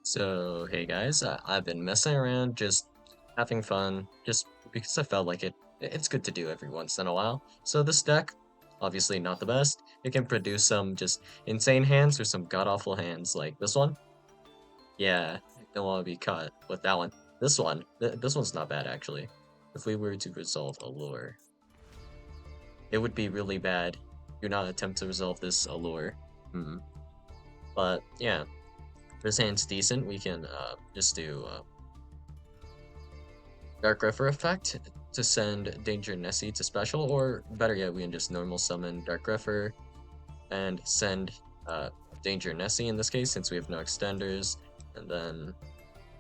So, hey guys, I've been messing around, just having fun, just because I felt like it's good to do every once in a while. So this deck, obviously not the best. It can produce some just insane hands or some god-awful hands like this one. Yeah, don't want to be caught with that one. This one's not bad actually. If we were to resolve Allure, it would be really bad. Do not attempt to resolve this Allure. Hmm. But yeah, this hand's decent. We can just do Dark Griffer effect to send Danger Nessie to special, or better yet, we can just normal summon Dark Griffer and send Danger Nessie in this case, since we have no extenders, and then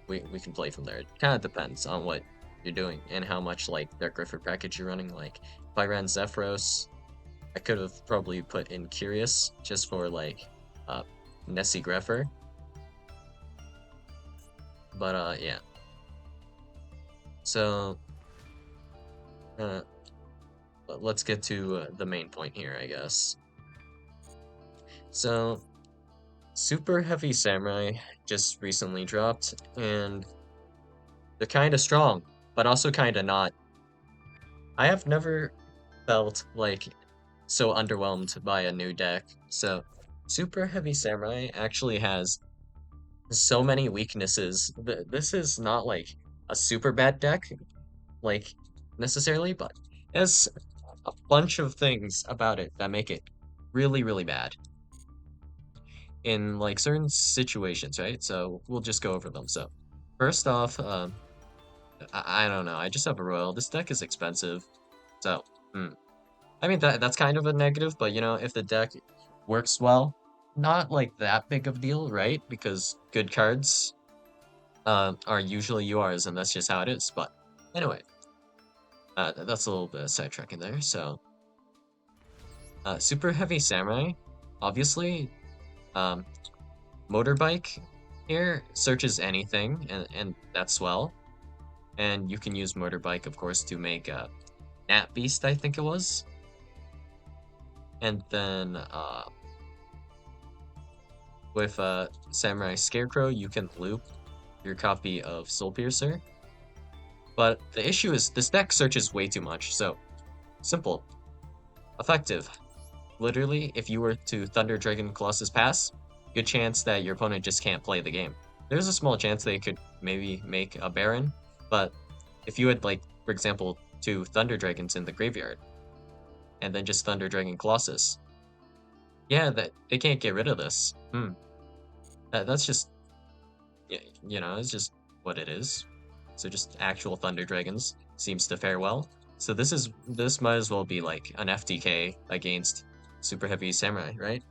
we can play from there. It kind of depends on what you're doing and how much like Dark Griffer package you're running. Like if I ran Zephyros, I could have probably put in Curious just for like uh, Nessie Griffer, but yeah. So uh, let's get to the main point here, I guess. So, Super Heavy Samurai just recently dropped, and they're kind of strong, but also kind of not. I have never felt like so underwhelmed by a new deck. So, Super Heavy Samurai actually has so many weaknesses. This is not like a super bad deck, like necessarily, but it has a bunch of things about it that make it really, really bad in like certain situations, right? So we'll just go over them. So first off, I don't know. I just have a royal. This deck is expensive, so hmm. I mean that's kind of a negative, but you know if the deck works well, not like that big of a deal, right? Because good cards are usually yours, and that's just how it is. But anyway, that's a little bit of sidetracking there. So super heavy samurai, obviously. Um, Motorbike here searches anything, and that's swell. And you can use Motorbike, of course, to make a Nat Beast, I think it was. And then with Samurai Scarecrow, you can loop your copy of Soul Piercer. But the issue is this deck searches way too much. So simple, effective. Literally, if you were to Thunder Dragon Colossus pass, good chance that your opponent just can't play the game. There's a small chance they could maybe make a Baron, but if you had, like, for example, two Thunder Dragons in the graveyard, and then just Thunder Dragon Colossus, yeah, that they can't get rid of this. That's just, it's just what it is. So just actual Thunder Dragons seems to fare well. So this might as well be like an FTK against Super Heavy Samurai, right?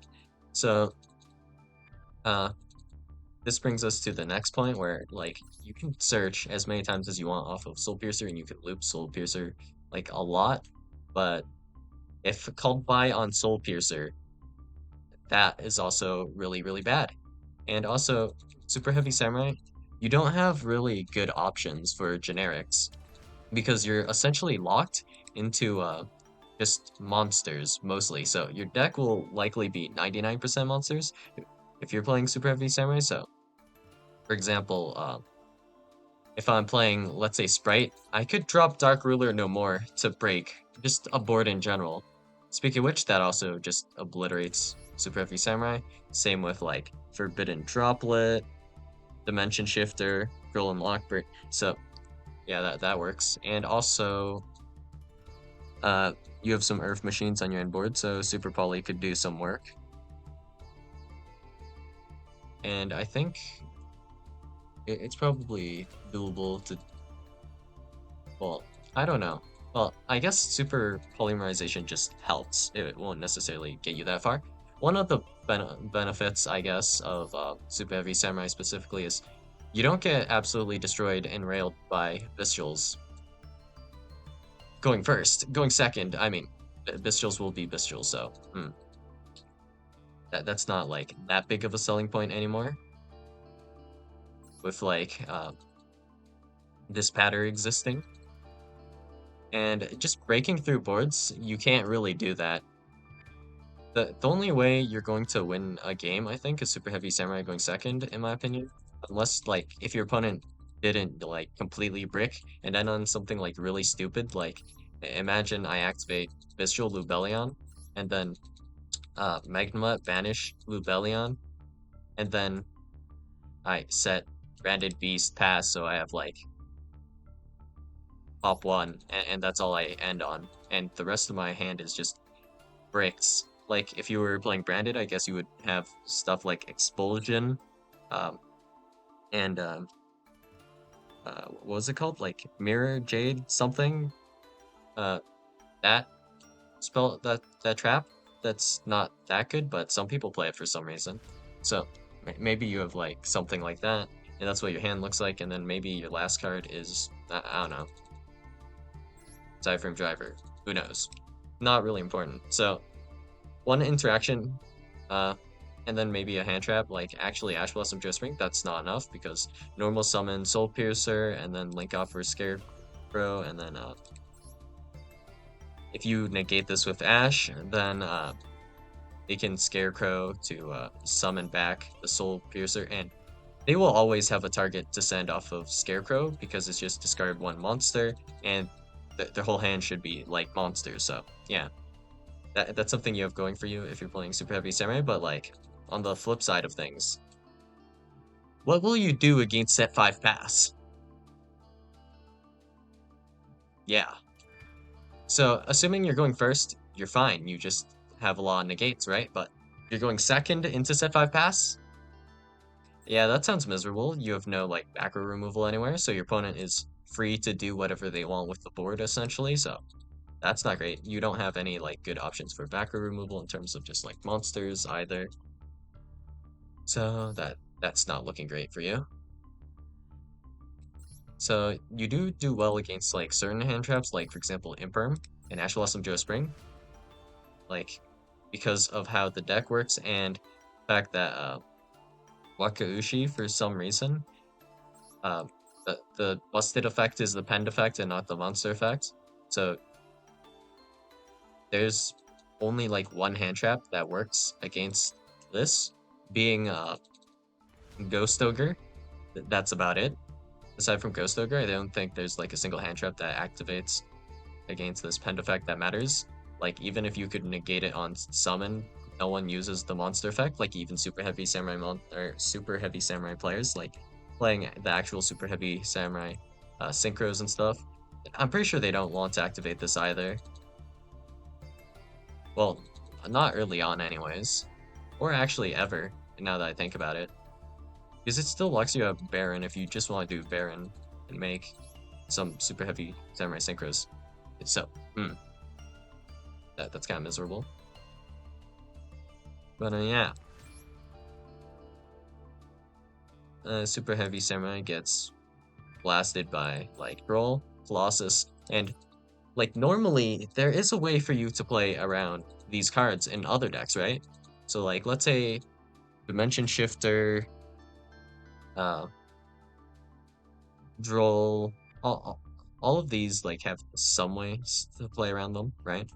So uh this brings us to the next point where like you can search as many times as you want off of Soul Piercer and you can loop Soul Piercer like a lot, but if called by on Soul Piercer, that is also really, really bad. And also, Super Heavy Samurai, you don't have really good options for generics because you're essentially locked into just monsters mostly. So your deck will likely be 99% monsters if you're playing Super Heavy Samurai. So, for example, if I'm playing, let's say, Sprite, I could drop Dark Ruler no more to break just a board in general. Speaking of which, that also just obliterates Super Heavy Samurai. Same with like Forbidden Droplet, Dimension Shifter, Droll and Lockbreak. So yeah, that works. And also, you have some Earth machines on your end board, so Super Poly could do some work. And I think it's probably doable to, well, I don't know. Well, I guess super polymerization just helps. It won't necessarily get you that far. One of the benefits, I guess, of Super Heavy Samurai specifically is you don't get absolutely destroyed and railed by Bestials going first. Going second, I mean, Bestials will be Bestials, so that's not like that big of a selling point anymore. With like this pattern existing. And just breaking through boards, you can't really do that. The only way you're going to win a game, I think, is Super Heavy Samurai going second, in my opinion. Unless like if your opponent didn't like completely brick and then on something like really stupid, like imagine I activate Bestial Lubellion and then Magma banish Lubellion and then I set Branded Beast pass so I have like top one and that's all I end on. And the rest of my hand is just bricks. Like if you were playing Branded, I guess you would have stuff like Expulsion, um, and what was it called? Like Mirror Jade something. Uh, that that trap. That's not that good, but some people play it for some reason. So maybe you have like something like that, and that's what your hand looks like, and then maybe your last card is I don't know, Cypher Driver. Who knows? Not really important. So one interaction, uh, and then maybe a hand trap, like actually Ash Blossom Joe Spring, that's not enough because normal summon Soul Piercer and then link off for Scarecrow, and then if you negate this with Ash, then they can Scarecrow to summon back the Soul Piercer, and they will always have a target to send off of Scarecrow because it's just discard one monster, and their whole hand should be like monsters, so yeah. That's something you have going for you if you're playing Super Heavy Samurai, but like on the flip side of things, what will you do against set 5 pass? Yeah. So assuming you're going first, you're fine. You just have a lot of negates, right? But you're going second into set 5 pass? Yeah, that sounds miserable. You have no like backer removal anywhere, so your opponent is free to do whatever they want with the board essentially, so that's not great. You don't have any like good options for backer removal in terms of just like monsters either. So that's not looking great for you. So you do well against like certain hand traps, like for example Imperm and Ash Blossom Joe Spring, like because of how the deck works and the fact that Wakaushi for some reason, the busted effect is the pend effect and not the monster effect. So there's only like one hand trap that works against this, being Ghost Ogre. That's about it. Aside from Ghost Ogre, I don't think there's like a single hand trap that activates against this pend effect that matters. Like even if you could negate it on summon, no one uses the monster effect. Like even super heavy samurai or super heavy samurai players, like playing the actual super heavy samurai synchros and stuff. I'm pretty sure they don't want to activate this either. Well, not early on, anyways, or actually ever. Now that I think about it, because it still locks you up Baron if you just want to do Baron and make some super heavy samurai synchros. So, that's kind of miserable. But yeah, super heavy samurai gets blasted by like Droll, Colossus, and like normally there is a way for you to play around these cards in other decks, right? So like let's say Dimension Shifter, uh, Droll, all of these like have some ways to play around them, right?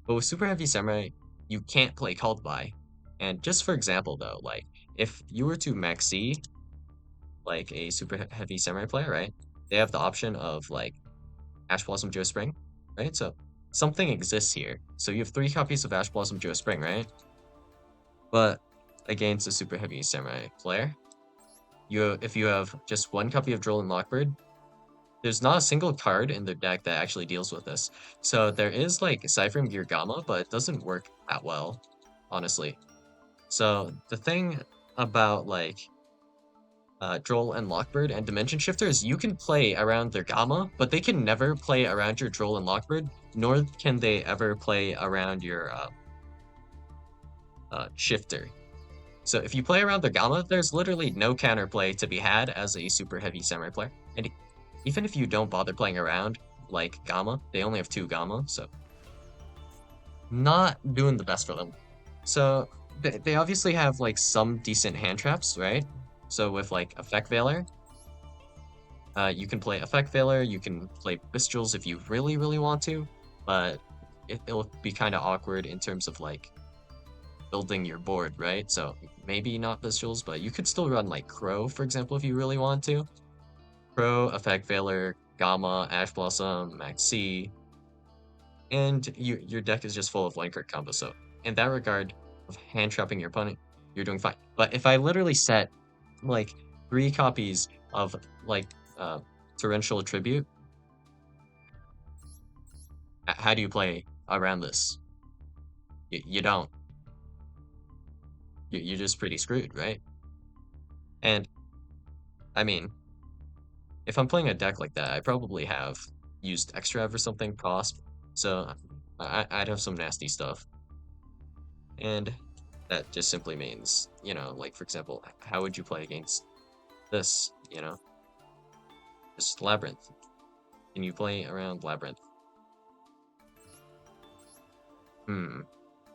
But with Super Heavy Samurai, you can't play Called By. And just for example though, like if you were to maxx like a super heavy samurai player, right? They have the option of like Ash Blossom Joe Spring, right? So something exists here. So you have 3 copies of Ash Blossom Joe Spring, right? But against a super heavy samurai player, if you have just 1 copy of Droll and Lockbird, there's not a single card in their deck that actually deals with this. So there is like Cypher Gear Gamma, but it doesn't work that well, honestly. So the thing about like Droll and Lockbird and Dimension Shifters, you can play around their Gamma, but they can never play around your Droll and Lockbird, nor can they ever play around your Shifter. So if you play around their Gamma, there's literally no counterplay to be had as a super heavy samurai player. And even if you don't bother playing around like Gamma, they only have 2 Gamma, so not doing the best for them. So they obviously have like some decent hand traps, right? So with like Effect Veiler, you can play Effect Veiler, you can play Bestials if you really, really want to, but it'll be kind of awkward in terms of like building your board, right? So maybe not Bestials, but you could still run like Crow, for example, if you really want to. Crow, Effect Veiler, Gamma, Ash Blossom, maxx, and your deck is just full of line card combos. So in that regard of hand trapping your opponent, you're doing fine. But if I literally set like 3 copies of like uh, Torrential Tribute, how do you play around this? You don't. You're just pretty screwed, right? And I mean, if I'm playing a deck like that, I probably have used Extrav or something, Prosp, so I'd have some nasty stuff. And that just simply means, like for example, how would you play against this, Just Labyrinth. Can you play around Labyrinth? Hmm.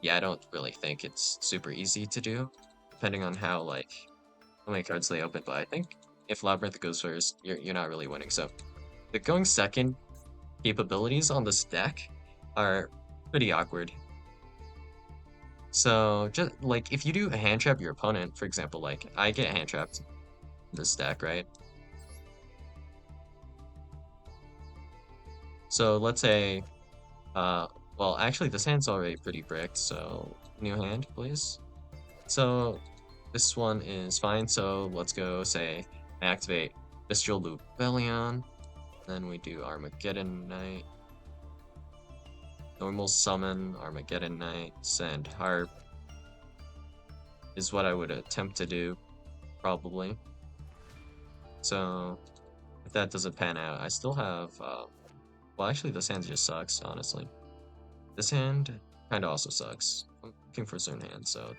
Yeah, I don't really think it's super easy to do, depending on how many cards they open, but I think if Labyrinth goes first, you're not really winning. So the going second capabilities on this deck are pretty awkward. So just like if you do a hand trap your opponent, for example, like I get hand trapped in this deck, right? So let's say, well, actually this hand's already pretty bricked, so new hand, please. So this one is fine, so let's go say activate Bestial Rebellion, then we do Armageddon Knight, normal summon, Armageddon Knight, send Harp is what I would attempt to do, probably. So if that doesn't pan out, I still have, well, actually, this hand just sucks, honestly. This hand kind of also sucks. I'm looking for a certain hand, so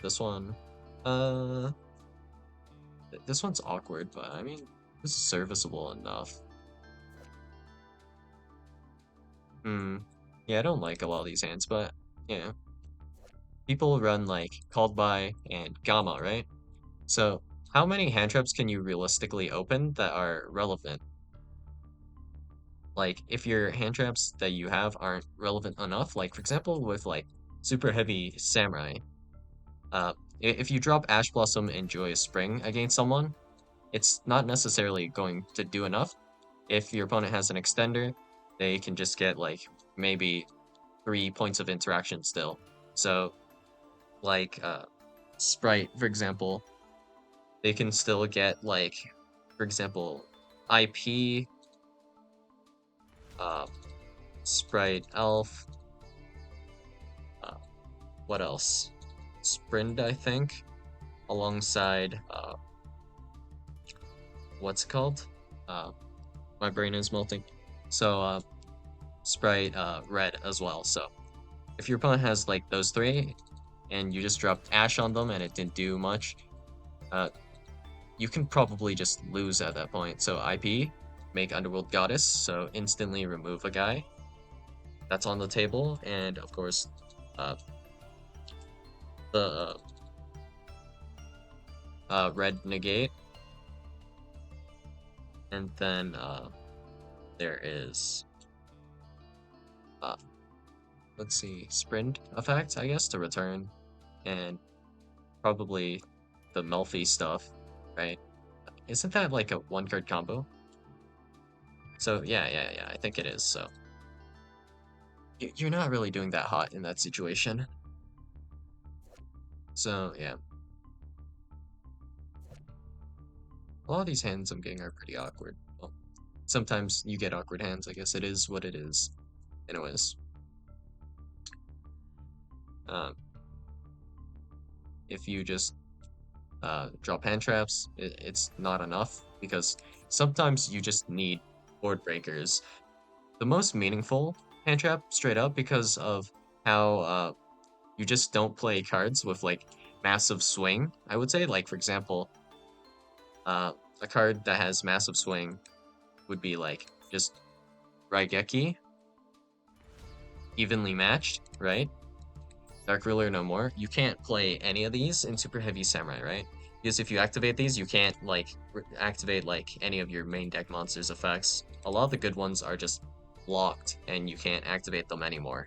uh, this one's awkward, but I mean, this is serviceable enough. Hmm. Yeah, I don't like a lot of these hands, but yeah. People run like Called By and Gamma, right? So how many hand traps can you realistically open that are relevant? Like if your hand traps that you have aren't relevant enough, like for example with like super heavy samurai, if you drop Ash Blossom and Joyous Spring against someone, it's not necessarily going to do enough. If your opponent has an extender, they can just get like maybe 3 points of interaction still. So like Sprite, for example, they can still get like, for example, IP, uh, Sprite Elf, uh, what else? Sprint, I think, alongside what's it called? Uh, my brain is melting. So Sprite Red as well. So if your opponent has like those 3, and you just dropped Ash on them and it didn't do much, uh, you can probably just lose at that point. So IP, make Underworld Goddess, so instantly remove a guy that's on the table, and of course, uh, the red negate, and then there is uh, let's see, sprint effect, I guess, to return, and probably the Melfi stuff, right? Isn't that like a 1-card combo? So yeah, I think it is. So you're not really doing that hot in that situation. So yeah, a lot of these hands I'm getting are pretty awkward. Well, sometimes you get awkward hands. I guess it is what it is. Anyways, um, if you just drop hand traps, it's not enough because sometimes you just need board breakers. The most meaningful hand trap, straight up, because of how you just don't play cards with like massive swing. I would say, like for example, uh, a card that has massive swing would be like just Raigeki, evenly matched, right? Dark Ruler no more. You can't play any of these in Super Heavy Samurai, right? Because if you activate these, you can't like activate like any of your main deck monsters' effects. A lot of the good ones are just blocked and you can't activate them anymore.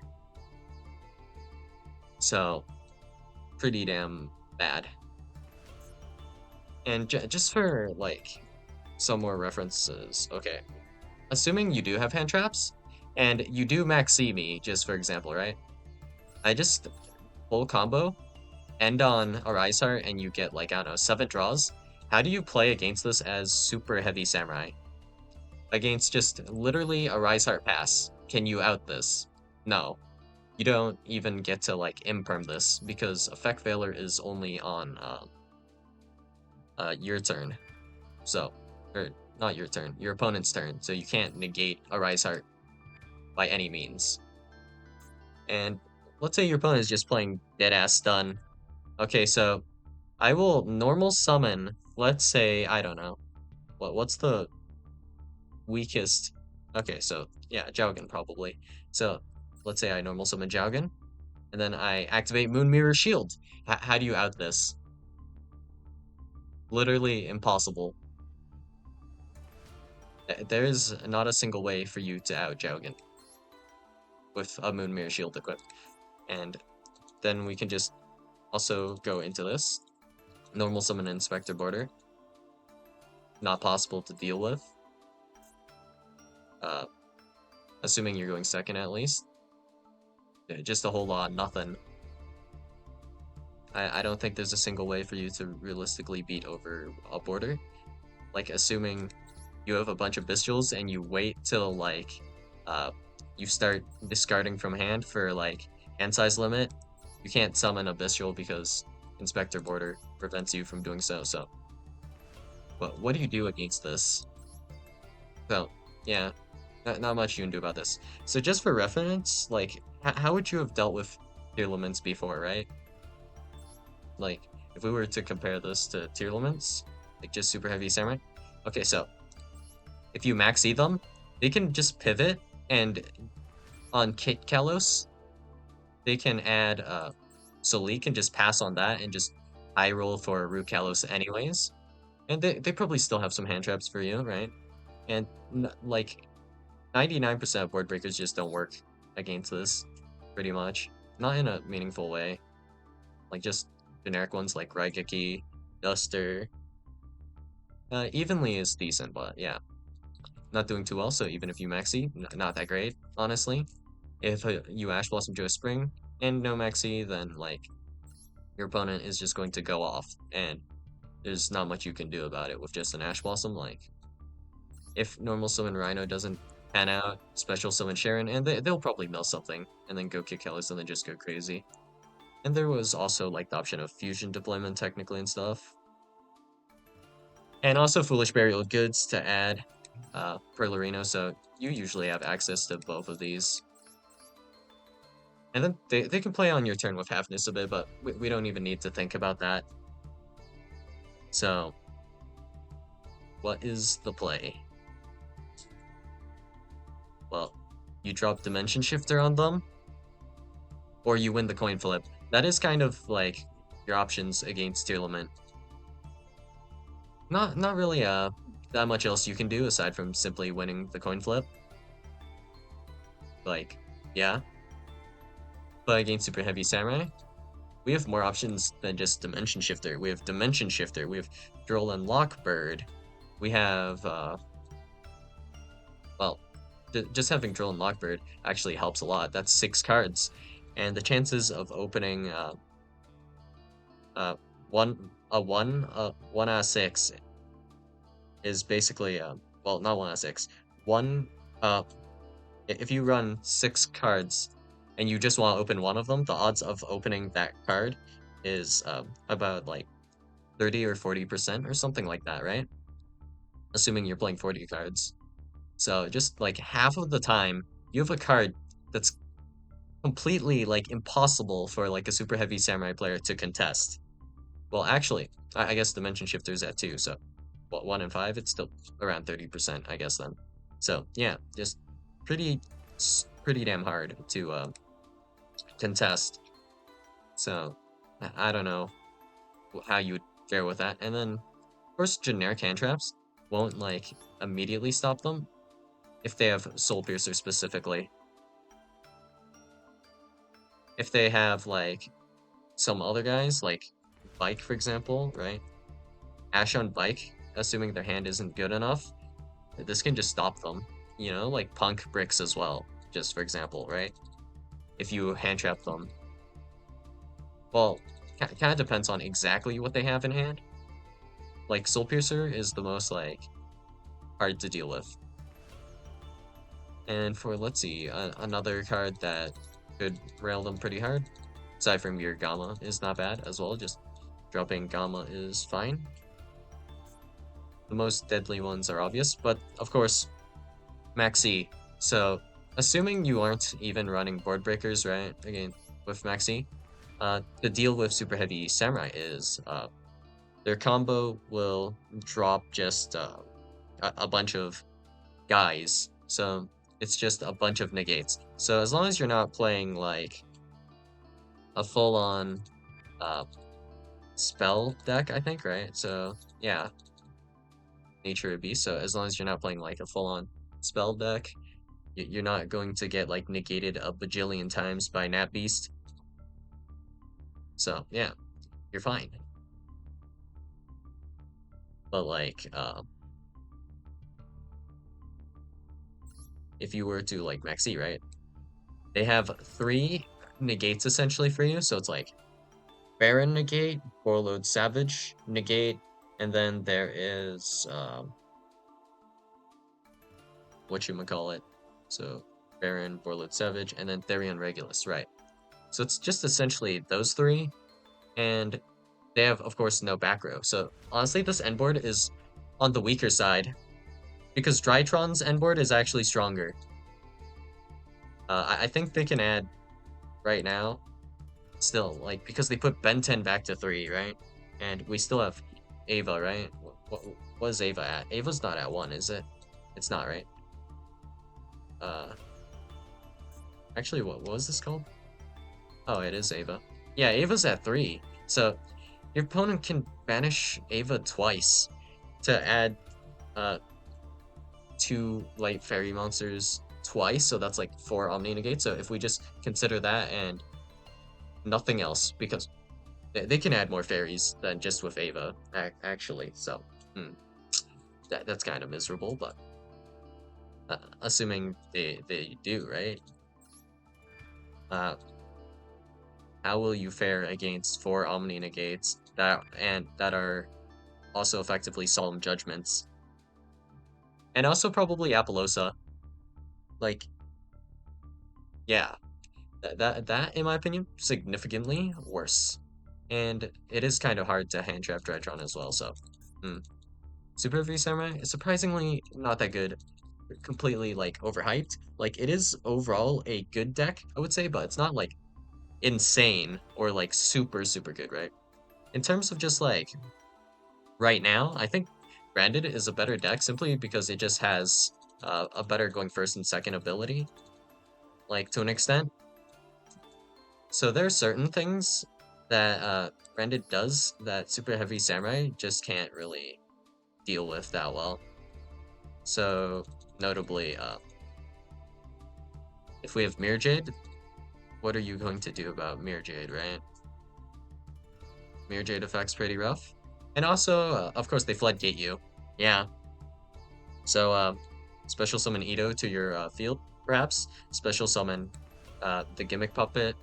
So pretty damn bad. And just for like some more references, okay. Assuming you do have hand traps, and you do max me, just for example, right? I just full combo, end on a Rise Heart, and you get like, I don't know, 7 draws. How do you play against this as super heavy samurai? Against just literally a Rise Heart pass. Can you out this? No. You don't even get to like imperm this because Effect Veiler is only on your turn. So, or not your turn, your opponent's turn. So you can't negate a Rise Heart by any means. And let's say your opponent is just playing dead ass stun. Okay, so I will normal summon, let's say, I don't know. What's the weakest? Okay, so yeah, Jowgen probably. So let's say I normal summon Jowgen, and then I activate Moon Mirror Shield. How do you out this? Literally impossible. There is not a single way for you to out Jowgen with a Moon Mirror Shield equipped. And then we can just also go into this. Normal summon Inspector Border. Not possible to deal with. Uh, assuming you're going second at least. Just a whole lot, nothing. I don't think there's a single way for you to realistically beat over a border. Like, assuming you have a bunch of Bestials and you wait till, like, uh, you start discarding from hand for, like, hand size limit, you can't summon a Bestial because Inspector Border prevents you from doing so, so. But what do you do against this? So, yeah, not much you can do about this. So just for reference, like, how would you have dealt with tier limits before, right? Like, if we were to compare this to tier limits, like just super heavy samurai. Okay, so if you max E them, they can just pivot, and on Kit Kalos, they can add Salik can just pass on that and just high roll for Root Kalos anyways. And they probably still have some hand traps for you, right? And like 99% of board breakers just don't work against this, pretty much. Not in a meaningful way. Like just generic ones like Raigeki, Duster. Evenly is decent, but yeah. Not doing too well, so even if you maxi, not that great, honestly. If you Ash Blossom Joe Spring and no maxi, then like your opponent is just going to go off, and there's not much you can do about it with just an Ash Blossom. Like, if normal summon Rhino doesn't pan out, special summon Sharon, and they'll probably mill something, and then go kick Ellis, and then just go crazy. And there was also like the option of fusion deployment technically and stuff. And also Foolish Burial Goods to add per Lorino, so you usually have access to both of these. And then they can play on your turn with Halfness a bit, but we don't even need to think about that. So, what is the play? Well, you drop Dimension Shifter on them, or you win the coin flip. That is kind of like your options against tier limit. Not really that much else you can do aside from simply winning the coin flip. Like, yeah. But against Super Heavy Samurai, we have more options than just Dimension Shifter. We have Dimension Shifter, we have Droll and Lockbird. We have well, just having Droll and Lockbird actually helps a lot. That's 6 cards. And the chances of opening one out of 6 is basically well, not 1 out of 6. One if you run 6 cards and you just want to open one of them, the odds of opening that card is about like 30 or 40% or something like that, right? Assuming you're playing 40 cards. So just like half of the time, you have a card that's completely like impossible for like a super heavy samurai player to contest. Well, actually, I guess Dimension Shifter's at 2, so what, 1 in 5? It's still around 30%, I guess then. So yeah, just pretty damn hard to contest. So I don't know how you would fare with that. And then, of course, generic hand traps won't like immediately stop them if they have Soul Piercer specifically. If they have like some other guys, like Bike, for example, right? Ash on bike, assuming their hand isn't good enough, this can just stop them. You know, like punk bricks as well, just for example, right? If you hand trap them. Well, kind of depends on exactly what they have in hand. Like Soul Piercer is the most like hard to deal with. And for let's see, another card that could rail them pretty hard, aside from your Gamma, is not bad as well. Just dropping Gamma is fine. The most deadly ones are obvious, but of course, maxx. So, assuming you aren't even running board breakers, right? Again, with maxx, the deal with super heavy samurai is their combo will drop just a bunch of guys. So it's just a bunch of negates. So as long as you're not playing like a full-on uh, spell deck, I think, right? So yeah, nature of beast. So as long as you're not playing like a full-on spell deck, you're not going to get like negated a bajillion times by Nat Beast. So yeah, you're fine. But like, if you were to like maxx, right? They have 3 negates essentially for you. So it's like Baron negate, Warlord Savage negate, and then there is whatchamacallit. So Baron, Warlord Savage, and then Therion Regulus, right? So it's just essentially those 3, and they have, of course, no back row. So honestly, this end board is on the weaker side because Drytron's end board is actually stronger. I think they can add right now still, like, because they put Ben 10 back to 3, right? And we still have Ava, right? What is Ava at? Ava's not at 1, is it? It's not, right? Uh, actually, what was this called? Oh, it is Ava. Yeah, Ava's at 3. So your opponent can banish Ava twice to add uh 2 light fairy monsters twice, so that's like 4 Omni negates. So if we just consider that and nothing else, because they can add more fairies than just with Ava, actually. So, that's kind of miserable, but assuming they do, right? Uh, how will you fare against 4 Omni negates that are also effectively Solemn Judgments, and also probably Apollosa? Like, yeah, that in my opinion significantly worse, and it is kind of hard to hand trap Dredron as well. So, Super V Samurai is surprisingly not that good. Completely like overhyped. Like it is overall a good deck, I would say, but it's not like insane or like super good, right? In terms of just like right now, I think Branded is a better deck simply because it just has a better going first and second ability, like to an extent. So there are certain things that Branded does that Super Heavy Samurai just can't really deal with that well. So notably, if we have Mirror Jade, what are you going to do about Mirror Jade, right? Mirror Jade effect's pretty rough. And also, of course, they floodgate you. Yeah. So, special summon Ito to your field, perhaps. Special summon the Gimmick Puppet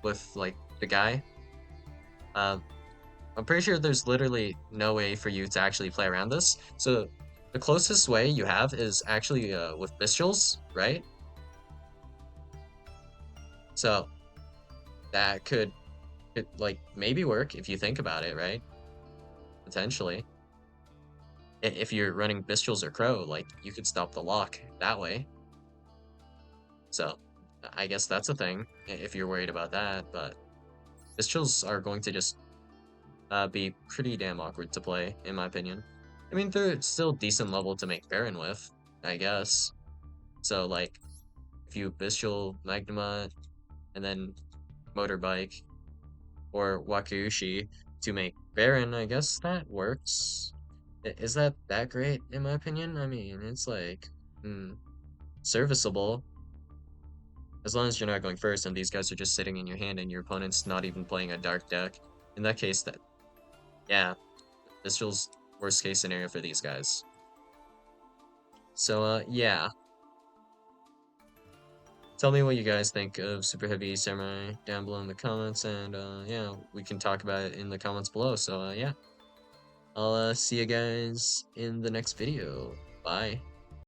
with, like, the guy. Uh, I'm pretty sure there's literally no way for you to actually play around this. So, the closest way you have is actually with Bestials, right? So, that could like maybe work if you think about it, right? Potentially. If you're running Bestials or Crow, like you could stop the lock that way. So I guess that's a thing if you're worried about that, but Bestials are going to just be pretty damn awkward to play, in my opinion. I mean, they're still decent level to make Baron with, I guess. So like, if you Bestial Magnuma and then Motorbike or Wakiushi to make Baron, I guess that works. Is that great in my opinion? I mean, it's like serviceable as long as you're not going first and these guys are just sitting in your hand and your opponent's not even playing a dark deck. In that case, that yeah, This feels worst case scenario for these guys. So, yeah. Tell me what you guys think of Super Heavy Samurai down below in the comments, and yeah, we can talk about it in the comments below. So yeah, I'll see you guys in the next video. Bye.